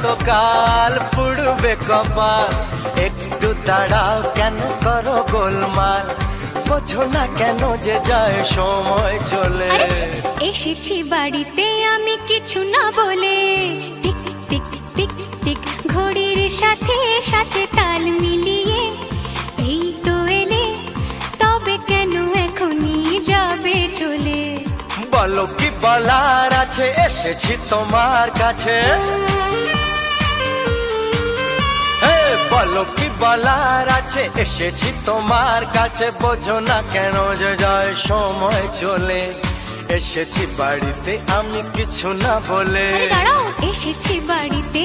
কতকাল পুড়বে কপাল, একটু দাঁড়াও কেন করো গোলমাল, বোঝো না কেন যে যায় সময় চলে। এসেছি বাড়িতে আমি কিছু না বলে, টিক টিক টিক টিক ঘড়ির সাথে সাথে তাল মিলিয়ে, এই তো এলে তবে কেন এখনই যাবে চলে। বলো কি বলার আছে, এসেছি তোমার কাছে। বলো কি বলার আছে, এসেছি তোমার কাছে, বোঝো না কেন যে যায় সময় চলে। এসেছি বাড়িতে আমি কিছু না বলে। দাঁড়াও, এসেছি বাড়িতে